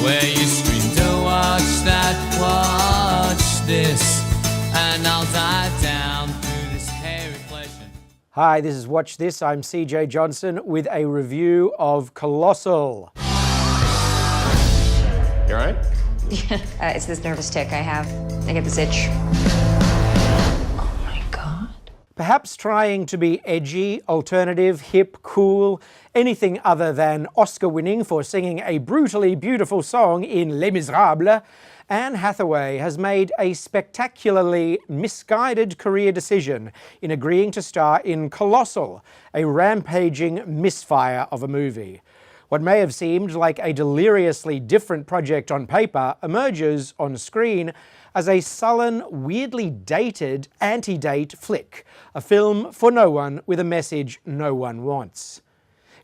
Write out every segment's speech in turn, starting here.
where you scream to watch that, watch this, and I'll dive down through this hairy flesh. Hi, this is Watch This. I'm CJ Johnson with a review of Colossal. You all right? Yeah, it's this nervous tick I have. I get this itch. Oh my God. Perhaps trying to be edgy, alternative, hip, cool, anything other than Oscar-winning for singing a brutally beautiful song in Les Miserables, Anne Hathaway has made a spectacularly misguided career decision in agreeing to star in Colossal, a rampaging misfire of a movie. What may have seemed like a deliriously different project on paper emerges on screen as a sullen, weirdly dated anti-date flick, a film for no one with a message no one wants.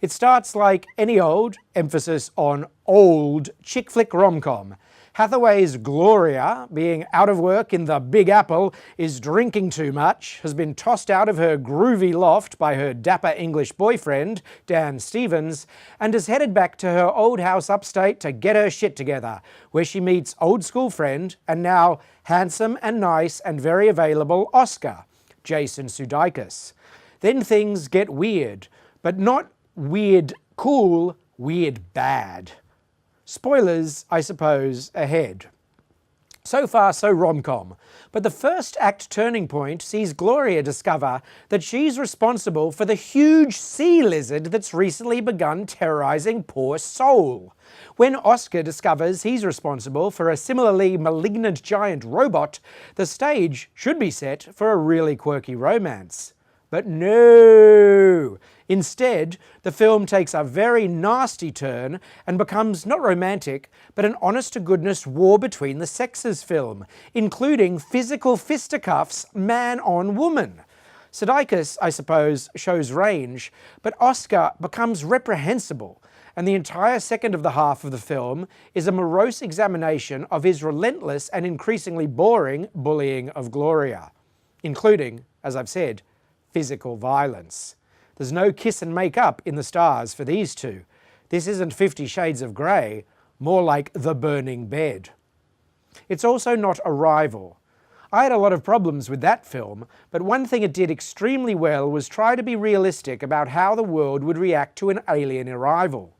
It starts like any old, emphasis on old, chick flick rom-com. Hathaway's Gloria, being out of work in the Big Apple, is drinking too much, has been tossed out of her groovy loft by her dapper English boyfriend, Dan Stevens, and is headed back to her old house upstate to get her shit together, where she meets old school friend and now handsome and nice and very available Oscar, Jason Sudeikis. Then things get weird, but not weird cool, weird bad. Spoilers, I suppose, ahead. So far, so rom-com. But the first act turning point sees Gloria discover that she's responsible for the huge sea lizard that's recently begun terrorizing poor Soul. When Oscar discovers he's responsible for a similarly malignant giant robot, the stage should be set for a really quirky romance. But no! Instead, the film takes a very nasty turn and becomes not romantic, but an honest-to-goodness war between the sexes film, including physical fisticuffs man on woman. Sudeikis, I suppose, shows range, but Oscar becomes reprehensible, and the entire second of the half of the film is a morose examination of his relentless and increasingly boring bullying of Gloria, including, as I've said, physical violence. There's no kiss and make up in the stars for these two. This isn't 50 Shades of Grey, more like The Burning Bed. It's also not Arrival. I had a lot of problems with that film, but one thing it did extremely well was try to be realistic about how the world would react to an alien arrival.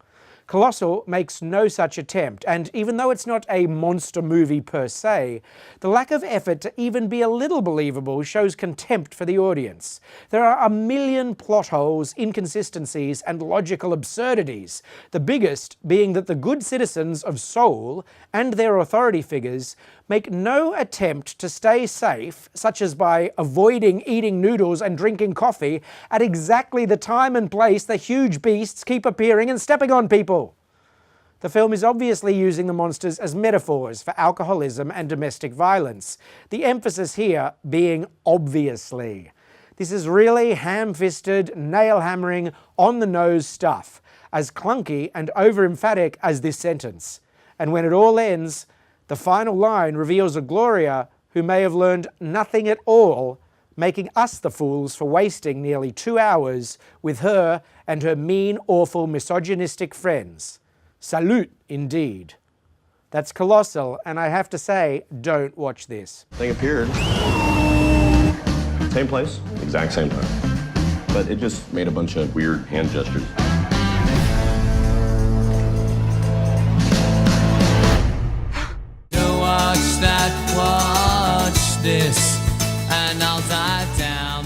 Colossal makes no such attempt, and even though it's not a monster movie per se, the lack of effort to even be a little believable shows contempt for the audience. There are a million plot holes, inconsistencies, and logical absurdities, the biggest being that the good citizens of Seoul and their authority figures make no attempt to stay safe, such as by avoiding eating noodles and drinking coffee at exactly the time and place the huge beasts keep appearing and stepping on people. The film is obviously using the monsters as metaphors for alcoholism and domestic violence, the emphasis here being obviously. This is really ham-fisted, nail-hammering, on-the-nose stuff, as clunky and over-emphatic as this sentence. And when it all ends, the final line reveals a Gloria who may have learned nothing at all, making us the fools for wasting nearly 2 hours with her and her mean, awful, misogynistic friends. Salute, indeed. That's Colossal, and I have to say, don't watch this. Thing appeared. Same place, exact same time. But it just made a bunch of weird hand gestures. Watch that, watch this, and I'll dive down